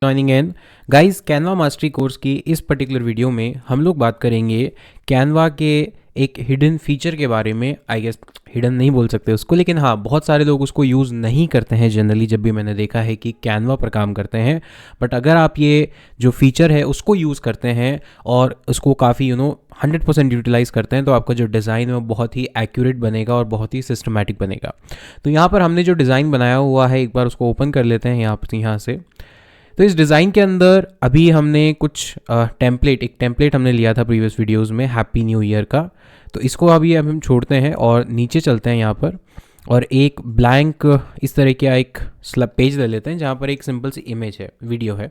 Joining in guys. Canva mastery course की इस particular video में हम लोग बात करेंगे कैनवा के एक हिडन फीचर के बारे में। आई गेस हिडन नहीं बोल सकते उसको, लेकिन हाँ बहुत सारे लोग उसको यूज़ नहीं करते हैं जनरली। जब भी मैंने देखा है कि कैनवा पर काम करते हैं, बट अगर आप ये जो फीचर है उसको यूज़ करते हैं और उसको काफ़ी 100% यूटिलाइज़ करते हैं, तो आपका जो डिज़ाइन है वो बहुत ही एक्यूरेट बनेगा और बहुत ही सिस्टमैटिक बनेगा। तो यहाँ पर हमने जो डिज़ाइन बनाया हुआ है, एक बार उसको ओपन कर लेते हैं यहाँ से। तो इस डिज़ाइन के अंदर अभी हमने कुछ एक टेम्पलेट हमने लिया था प्रीवियस वीडियोस में हैप्पी न्यू ईयर का। तो इसको अभी हम छोड़ते हैं और नीचे चलते हैं यहाँ पर, और एक ब्लैंक इस तरह का एक स्लब पेज ले लेते हैं जहाँ पर एक सिंपल सी इमेज है, वीडियो है।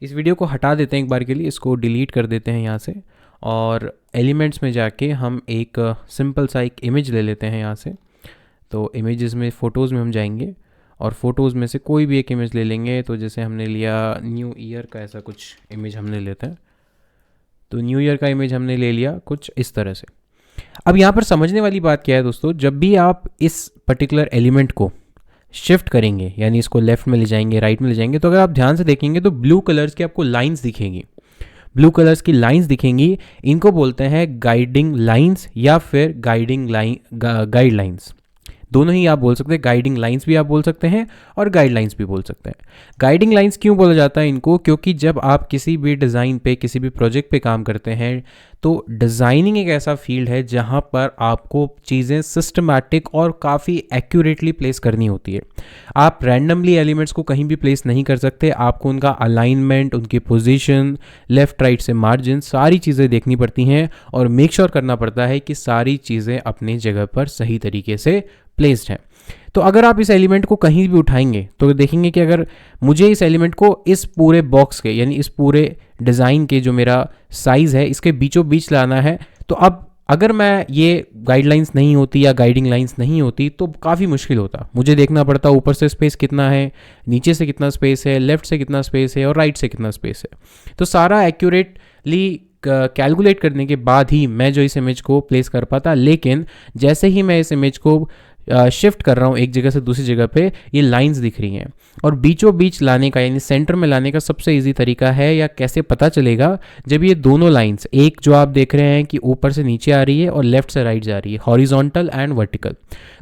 इस वीडियो को हटा देते हैं एक बार के लिए, इसको डिलीट कर देते हैं यहाँ से, और एलिमेंट्स में जाके हम एक सिंपल सा एक इमेज ले लेते हैं यहाँ से। तो इमेजेस में फ़ोटोज़ में हम जाएंगे और फ़ोटोज़ में से कोई भी एक इमेज ले लेंगे। तो जैसे हमने लिया न्यू ईयर का, ऐसा कुछ इमेज हमने लेते हैं। तो न्यू ईयर का इमेज हमने ले लिया कुछ इस तरह से। अब यहाँ पर समझने वाली बात क्या है दोस्तों, जब भी आप इस पर्टिकुलर एलिमेंट को शिफ्ट करेंगे, यानी इसको लेफ्ट में ले जाएंगे, राइट में ले जाएंगे, तो अगर आप ध्यान से देखेंगे तो ब्लू कलर्स की आपको लाइंस दिखेंगी। ब्लू कलर्स की लाइंस दिखेंगी, इनको बोलते हैं गाइडिंग लाइंस या फिर गाइड लाइंस। दोनों ही आप बोल सकते हैं, गाइडिंग लाइंस भी आप बोल सकते हैं और गाइडलाइंस भी बोल सकते हैं। गाइडिंग लाइंस क्यों बोला जाता है इनको? क्योंकि जब आप किसी भी डिज़ाइन पे, किसी भी प्रोजेक्ट पे काम करते हैं, तो डिज़ाइनिंग एक ऐसा फील्ड है जहाँ पर आपको चीज़ें सिस्टमैटिक और काफ़ी एक्यूरेटली प्लेस करनी होती है। आप रैंडमली एलिमेंट्स को कहीं भी प्लेस नहीं कर सकते। आपको उनका अलाइनमेंट, उनकी पोजीशन, लेफ़्ट राइट से मार्जिन, सारी चीज़ें देखनी पड़ती हैं और मेक श्योर करना पड़ता है कि सारी चीज़ें अपनी जगह पर सही तरीके से प्लेस्ड है। तो अगर आप इस एलिमेंट को कहीं भी उठाएंगे तो देखेंगे कि अगर मुझे इस एलिमेंट को इस पूरे बॉक्स के, यानी इस पूरे डिज़ाइन के जो मेरा साइज़ है, इसके बीचों बीच लाना है, तो अब अगर मैं ये गाइडलाइंस नहीं होती या गाइडिंग लाइंस नहीं होती तो काफ़ी मुश्किल होता। मुझे देखना पड़ता ऊपर से स्पेस कितना है, नीचे से कितना स्पेस है, लेफ्ट से कितना स्पेस है और राइट से कितना स्पेस है। तो सारा एक्यूरेटली कैलकुलेट करने के बाद ही मैं जो इस इमेज को प्लेस कर पाता। लेकिन जैसे ही मैं इस इमेज को शिफ्ट कर रहा हूँ एक जगह से दूसरी जगह पे, ये लाइंस दिख रही हैं। और बीचों बीच लाने का, यानी सेंटर में लाने का सबसे इजी तरीका है, या कैसे पता चलेगा, जब ये दोनों लाइंस, एक जो आप देख रहे हैं कि ऊपर से नीचे आ रही है और लेफ्ट से राइट जा रही है, हॉरिजॉन्टल एंड वर्टिकल,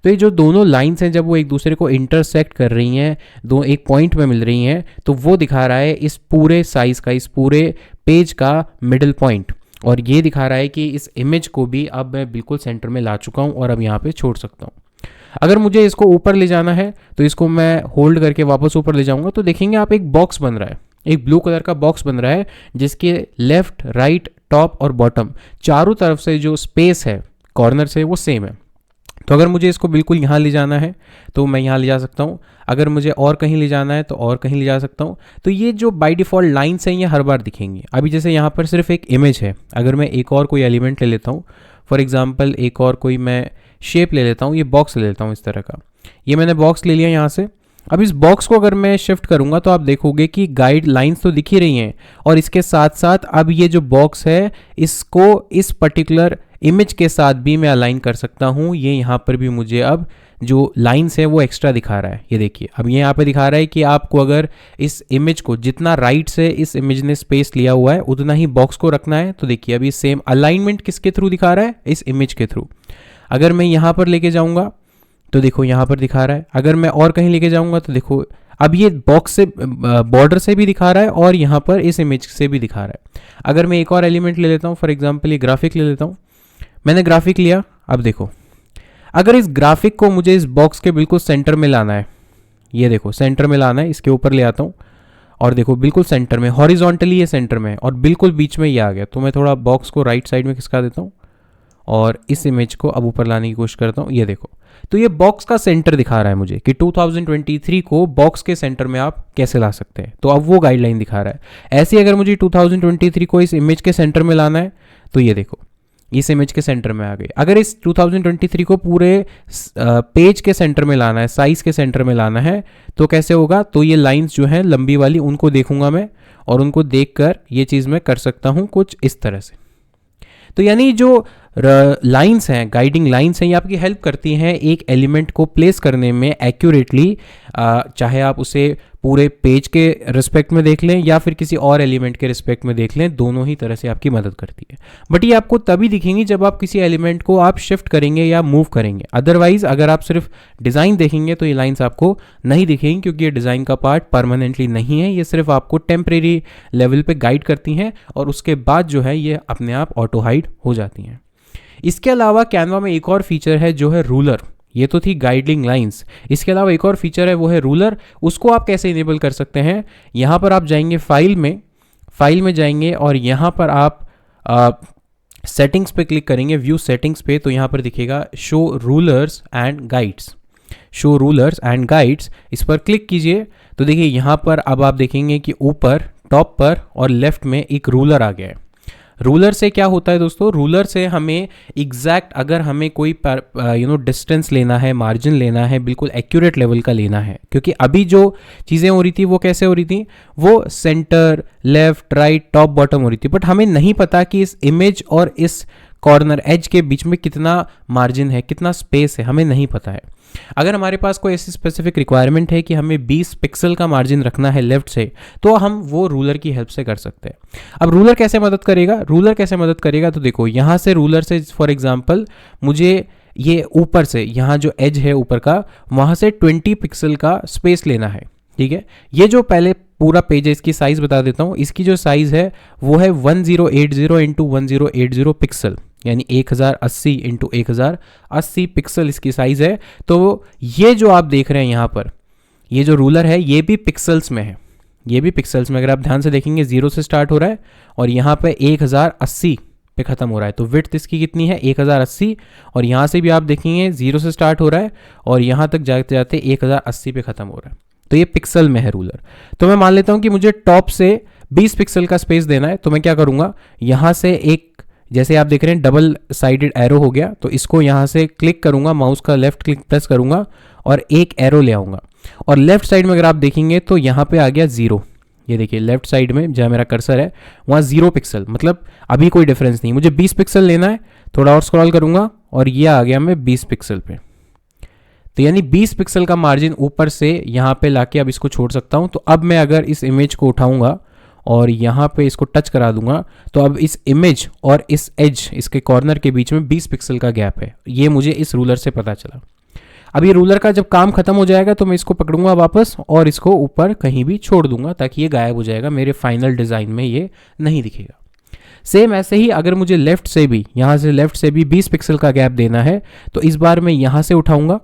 तो ये जो दोनों लाइंस हैं जब वो एक दूसरे को इंटरसेक्ट कर रही हैं, दो एक पॉइंट में मिल रही हैं, तो वो दिखा रहा है इस पूरे साइज का, इस पूरे पेज का मिडिल पॉइंट। और ये दिखा रहा है कि इस इमेज को भी अब मैं बिल्कुल सेंटर में ला चुका हूँ और अब यहाँ पे छोड़ सकता हूँ। अगर मुझे इसको ऊपर ले जाना है तो इसको मैं होल्ड करके वापस ऊपर ले जाऊंगा, तो देखेंगे आप एक बॉक्स बन रहा है, एक ब्लू कलर का बॉक्स बन रहा है, जिसके लेफ्ट, राइट, टॉप और बॉटम चारों तरफ से जो स्पेस है कॉर्नर से वो सेम है। तो अगर मुझे इसको बिल्कुल यहाँ ले जाना है तो मैं यहाँ ले जा सकता हूँ, अगर मुझे और कहीं ले जाना है तो और कहीं ले जा सकता हूँ। तो ये जो बाय डिफ़ॉल्ट लाइन्स हैं ये हर बार दिखेंगी। अभी जैसे यहाँ पर सिर्फ एक इमेज है, अगर मैं एक और कोई एलिमेंट ले लेता हूँ, फॉर एग्जांपल एक और कोई मैं शेप ले लेता हूँ, ये बॉक्स ले लेता हूँ इस तरह का, ये मैंने बॉक्स ले लिया यहाँ से। अब इस बॉक्स को अगर मैं शिफ्ट करूँगा तो आप देखोगे कि गाइड लाइंस तो दिख ही रही हैं, और इसके साथ साथ अब ये जो बॉक्स है इसको इस पर्टिकुलर इमेज के साथ भी मैं अलाइन कर सकता हूँ। ये यहाँ पर भी मुझे अब जो लाइंस है वो एक्स्ट्रा दिखा रहा है। ये देखिए, अब ये यहाँ पे दिखा रहा है कि आपको अगर इस इमेज को जितना राइट से इस इमेज ने स्पेस लिया हुआ है उतना ही बॉक्स को रखना है। तो देखिए अभी सेम अलाइनमेंट किसके थ्रू दिखा रहा है, इस इमेज के थ्रू। अगर मैं यहाँ पर लेके जाऊँगा तो देखो यहाँ पर दिखा रहा है, अगर मैं और कहीं लेके जाऊँगा तो देखो अब ये बॉक्स से, बॉर्डर से भी दिखा रहा है और यहाँ पर इस इमेज से भी दिखा रहा है। अगर मैं एक और एलिमेंट ले लेता हूँ, फॉर एग्जाम्पल ये ग्राफिक ले लेता हूँ, मैंने ग्राफिक लिया। अब देखो अगर इस ग्राफिक को मुझे इस बॉक्स के बिल्कुल सेंटर में लाना है, ये देखो सेंटर में लाना है, इसके ऊपर ले आता हूँ और देखो बिल्कुल सेंटर में, हॉरिजॉन्टली ये सेंटर में और बिल्कुल बीच में ये आ गया। तो मैं थोड़ा बॉक्स को राइट साइड में खिसका देता हूँ और इस इमेज को अब ऊपर लाने की कोशिश करता हूँ। ये देखो, तो ये बॉक्स का सेंटर दिखा रहा है मुझे कि 2023 को बॉक्स के सेंटर में आप कैसे ला सकते हैं। तो अब वो गाइडलाइन दिखा रहा है। ऐसे अगर मुझे 2023 को इस इमेज के सेंटर में लाना है तो ये देखो इस इमेज के सेंटर में आ गई। अगर इस 2023 को पूरे पेज के सेंटर में लाना है, साइज के सेंटर में लाना है, तो कैसे होगा? तो ये लाइंस जो हैं लंबी वाली उनको देखूंगा मैं और उनको देखकर ये चीज़ मैं कर सकता हूँ कुछ इस तरह से। तो यानी जो लाइंस हैं, गाइडिंग लाइंस हैं, ये आपकी हेल्प करती हैं एक एलिमेंट को प्लेस करने में एक्यूरेटली। चाहे आप उसे पूरे पेज के रिस्पेक्ट में देख लें या फिर किसी और एलिमेंट के रिस्पेक्ट में देख लें, दोनों ही तरह से आपकी मदद करती है। बट ये आपको तभी दिखेंगी जब आप किसी एलिमेंट को आप शिफ्ट करेंगे या मूव करेंगे। अदरवाइज अगर आप सिर्फ डिज़ाइन देखेंगे तो ये लाइंस आपको नहीं दिखेंगी, क्योंकि ये डिज़ाइन का पार्ट परमानेंटली नहीं है, ये सिर्फ आपको टेम्परेरी लेवल पे गाइड करती हैं और उसके बाद जो है ये अपने आप ऑटो हाइड हो जाती हैं। इसके अलावा कैनवा में एक और फीचर है जो है रूलर। ये तो थी गाइडिंग लाइंस, इसके अलावा एक और फीचर है वो है रूलर। उसको आप कैसे इनेबल कर सकते हैं, यहाँ पर आप जाएंगे फाइल में जाएंगे और यहाँ पर आप सेटिंग्स पे क्लिक करेंगे, व्यू सेटिंग्स पे, तो यहाँ पर दिखेगा show rulers and guides. Show rulers and guides, इस पर क्लिक कीजिए तो देखिए यहाँ पर अब आप देखेंगे कि ऊपर टॉप पर और लेफ्ट में एक रूलर आ गया है। रूलर से क्या होता है दोस्तों, रूलर से हमें एग्जैक्ट अगर हमें कोई डिस्टेंस लेना है, मार्जिन लेना है, बिल्कुल एक्यूरेट लेवल का लेना है, क्योंकि अभी जो चीज़ें हो रही थी वो कैसे हो रही थी, वो centre, left, right, top, bottom हो रही थी, बट हमें नहीं पता कि इस इमेज और इस कॉर्नर एज के बीच में कितना मार्जिन है, कितना स्पेस है, हमें नहीं पता है। अगर हमारे पास कोई ऐसी स्पेसिफिक रिक्वायरमेंट है कि हमें 20 पिक्सल का मार्जिन रखना है लेफ्ट से, तो हम वो रूलर की हेल्प से कर सकते हैं। अब रूलर कैसे मदद करेगा, तो देखो यहाँ से रूलर से फॉर एग्जांपल मुझे ये ऊपर से, यहाँ जो एज है ऊपर का, वहाँ से 20 पिक्सल का स्पेस लेना है, ठीक है। ये जो पहले पूरा पेज है, इसकी साइज बता देता हूँ। इसकी जो साइज है वो है 1080 इंटू 1080 पिक्सल, यानी 1080 इंटू 1080 पिक्सल इसकी साइज है। तो ये जो आप देख रहे हैं यहाँ पर, ये जो रूलर है ये भी पिक्सल्स में है, ये भी पिक्सल्स में, अगर आप ध्यान से देखेंगे 0 से स्टार्ट हो रहा है और यहाँ पे 1080 पे ख़त्म हो रहा है। तो विड्थ इसकी कितनी है, 1080, और यहाँ से भी आप देखेंगे 0 से स्टार्ट हो रहा है और यहाँ तक जाते जाते 1080 पे ख़त्म हो रहा है। तो ये पिक्सल में है रूलर। तो मैं मान लेता हूँ कि मुझे टॉप से 20 पिक्सल का स्पेस देना है, तो मैं क्या करूँगा, यहाँ से एक, जैसे आप देख रहे हैं डबल साइडेड एरो हो गया, तो इसको यहाँ से क्लिक करूँगा, माउस का लेफ्ट क्लिक प्रेस करूँगा और एक एरो ले आऊँगा, और लेफ्ट साइड में अगर आप देखेंगे तो यहाँ पे आ गया 0। ये देखिए लेफ्ट साइड में जहाँ मेरा कर्सर है वहाँ 0 पिक्सल, मतलब अभी कोई डिफरेंस नहीं। मुझे 20 पिक्सल लेना है, थोड़ा और स्क्रॉल करूँगा और ये आ गया मैं 20 पिक्सल पे। तो यानी 20 पिक्सल का मार्जिन ऊपर से यहाँ पे लाके अब इसको छोड़ सकता हूँ। तो अब मैं अगर इस इमेज को उठाऊंगा और यहाँ पे इसको टच करा दूंगा, तो अब इस इमेज और इस एज, इसके कॉर्नर के बीच में 20 पिक्सल का गैप है। ये मुझे इस रूलर से पता चला। अब ये रूलर का जब काम खत्म हो जाएगा तो मैं इसको पकड़ूंगा वापस और इसको ऊपर कहीं भी छोड़ दूंगा, ताकि ये गायब हो जाएगा, मेरे फाइनल डिज़ाइन में ये नहीं दिखेगा। सेम ऐसे ही अगर मुझे लेफ्ट से भी, यहाँ से लेफ्ट से भी 20 पिक्सल का गैप देना है, तो इस बार मैं यहाँ से उठाऊंगा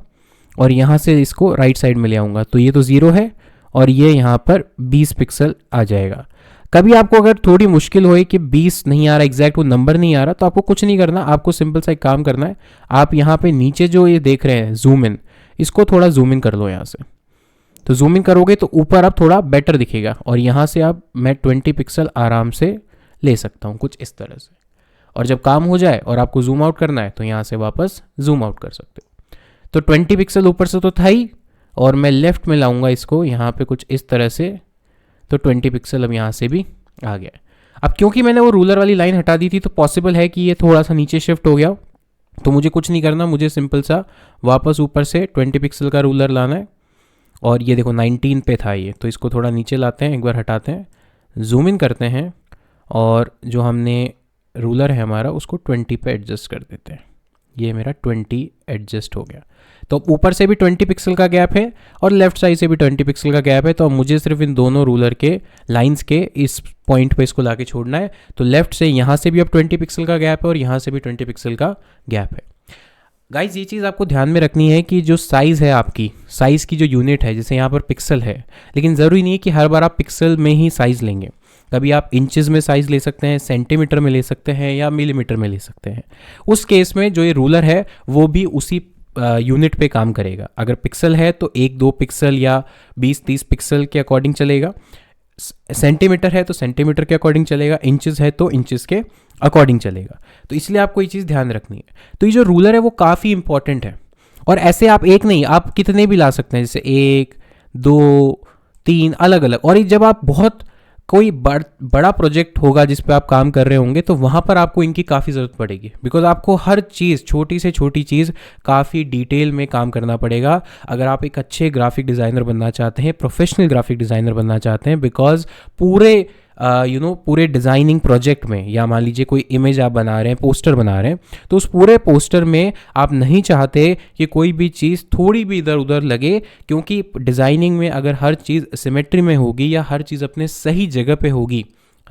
और यहाँ से इसको राइट साइड में ले आऊँगा। तो ये तो 0 है और ये यहाँ पर 20 पिक्सल आ जाएगा। कभी आपको अगर थोड़ी मुश्किल होए कि 20 नहीं आ रहा, एग्जैक्ट वो नंबर नहीं आ रहा, तो आपको कुछ नहीं करना, आपको सिंपल सा एक काम करना है। आप यहाँ पे नीचे जो ये देख रहे हैं जूम इन, इसको थोड़ा जूम इन कर लो यहाँ से। तो जूम इन करोगे तो ऊपर आप थोड़ा बेटर दिखेगा, और यहाँ से आप मैं 20 पिक्सल आराम से ले सकता हूँ, कुछ इस तरह से। और जब काम हो जाए और आपको जूम आउट करना है तो यहाँ से वापस जूम आउट कर सकते हो। तो 20 पिक्सल ऊपर से तो था ही, और मैं लेफ्ट में लाऊंगा इसको यहाँ पे कुछ इस तरह से, तो 20 पिक्सल अब यहाँ से भी आ गया। अब क्योंकि मैंने वो रूलर वाली लाइन हटा दी थी तो पॉसिबल है कि ये थोड़ा सा नीचे शिफ्ट हो गया, तो मुझे कुछ नहीं करना, मुझे सिंपल सा वापस ऊपर से 20 पिक्सल का रूलर लाना है। और ये देखो 19 पे था ये, तो इसको थोड़ा नीचे लाते हैं, एक बार हटाते हैं, जूम इन करते हैं, और जो हमने रूलर है हमारा उसको 20 पे एडजस्ट कर देते हैं। ये मेरा 20 एडजस्ट हो गया। तो ऊपर से भी 20 पिक्सल का गैप है और लेफ्ट साइड से भी 20 पिक्सल का गैप है। तो अब मुझे सिर्फ इन दोनों रूलर के लाइंस के इस पॉइंट पे इसको लाके छोड़ना है। तो लेफ्ट से यहाँ से भी अब 20 पिक्सल का गैप है और यहाँ से भी 20 पिक्सल का गैप है। गाइज ये चीज़ आपको ध्यान में रखनी है कि जो साइज़ है आपकी, साइज़ की जो यूनिट है, जैसे यहाँ पर पिक्सल है, लेकिन ज़रूरी नहीं है कि हर बार आप पिक्सल में ही साइज़ लेंगे। कभी आप इंचेस में साइज़ ले सकते हैं, सेंटीमीटर में ले सकते हैं, या मिलीमीटर में ले सकते हैं। उस केस में जो ये रूलर है वो भी उसी यूनिट पे काम करेगा। अगर पिक्सल है तो 1-2 पिक्सल या 20-30 पिक्सल के अकॉर्डिंग चलेगा, सेंटीमीटर है तो सेंटीमीटर के अकॉर्डिंग चलेगा, इंचेस है तो इंचेस के अकॉर्डिंग चलेगा। तो इसलिए आपको ये चीज़ ध्यान रखनी है। तो ये जो रूलर है वो काफ़ी इंपॉर्टेंट है, और ऐसे आप एक नहीं, आप कितने भी ला सकते हैं, जैसे 1, 2, 3 अलग अलग। और जब आप बहुत कोई बड़ा प्रोजेक्ट होगा जिस पे आप काम कर रहे होंगे तो वहाँ पर आपको इनकी काफ़ी ज़रूरत पड़ेगी, बिकॉज आपको हर चीज़, छोटी से छोटी चीज़ काफ़ी डिटेल में काम करना पड़ेगा अगर आप एक अच्छे ग्राफिक डिज़ाइनर बनना चाहते हैं, प्रोफेशनल ग्राफिक डिज़ाइनर बनना चाहते हैं। बिकॉज पूरे पूरे डिज़ाइनिंग प्रोजेक्ट में, या मान लीजिए कोई इमेज आप बना रहे हैं, पोस्टर बना रहे हैं, तो उस पूरे पोस्टर में आप नहीं चाहते कि कोई भी चीज़ थोड़ी भी इधर उधर लगे, क्योंकि डिज़ाइनिंग में अगर हर चीज़ सिमेट्री में होगी या हर चीज़ अपने सही जगह पे होगी,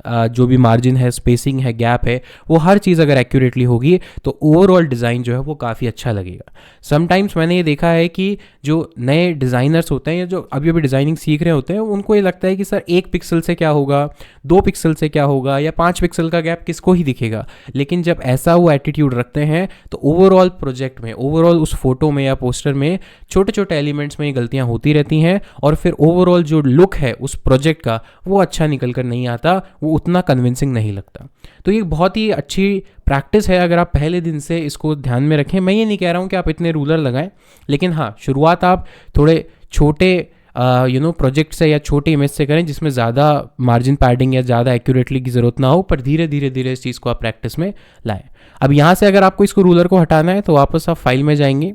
जो भी मार्जिन है, स्पेसिंग है, गैप है, वो हर चीज़ अगर एक्यूरेटली होगी तो ओवरऑल डिज़ाइन जो है वो काफ़ी अच्छा लगेगा। समटाइम्स मैंने ये देखा है कि जो नए डिज़ाइनर्स होते हैं या जो अभी अभी डिज़ाइनिंग सीख रहे होते हैं, उनको ये लगता है कि सर 1 पिक्सल से क्या होगा, 2 पिक्सल से क्या होगा, या 5 पिक्सल का गैप किसको ही दिखेगा। लेकिन जब ऐसा वो एटीट्यूड रखते हैं तो ओवरऑल प्रोजेक्ट में, ओवरऑल उस फोटो में या पोस्टर में छोटे छोटे एलिमेंट्स में ये गलतियाँ होती रहती हैं, और फिर ओवरऑल जो लुक है उस प्रोजेक्ट का वो अच्छा निकल कर नहीं आता, वो उतना कन्विंसिंग नहीं लगता। तो ये बहुत ही अच्छी प्रैक्टिस है अगर आप पहले दिन से इसको ध्यान में रखें। मैं ये नहीं कह रहा हूँ कि आप इतने रूलर लगाएं, लेकिन हाँ, शुरुआत आप थोड़े छोटे प्रोजेक्ट से या छोटे इमेज से करें जिसमें ज़्यादा मार्जिन पैडिंग या ज़्यादा एक्यूरेटली की ज़रूरत ना हो, पर धीरे धीरे धीरे इस चीज़ को आप प्रैक्टिस में लाएं। अब यहाँ से अगर आपको इसको रूलर को हटाना है तो वापस आप फाइल में जाएंगे,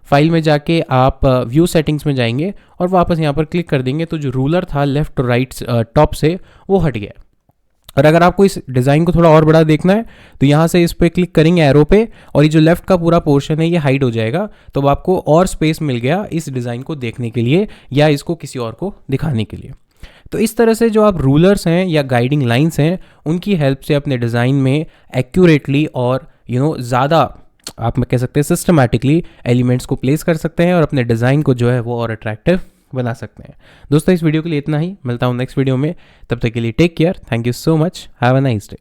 फाइल में जाके आप व्यू सेटिंग्स में जाएंगे और वापस यहाँ पर क्लिक कर देंगे, तो जो रूलर था लेफ्ट और राइट टॉप से वो हट गया। और अगर आपको इस डिज़ाइन को थोड़ा और बड़ा देखना है तो यहाँ से इस पर क्लिक करेंगे एरो पे, और ये जो लेफ्ट का पूरा पोर्शन है ये हाइड हो जाएगा, तो अब आपको और स्पेस मिल गया इस डिज़ाइन को देखने के लिए या इसको किसी और को दिखाने के लिए। तो इस तरह से जो आप रूलर्स हैं या गाइडिंग लाइंस हैं, उनकी हेल्प से अपने डिज़ाइन में एक्यूरेटली और ज़्यादा, आप कह सकते हैं सिस्टमैटिकली, एलिमेंट्स को प्लेस कर सकते हैं और अपने डिज़ाइन को जो है वो और अट्रैक्टिव बना सकते हैं। दोस्तों, इस वीडियो के लिए इतना ही, मिलता हूँ नेक्स्ट वीडियो में, तब तक के लिए take care, thank you so much, have a nice day.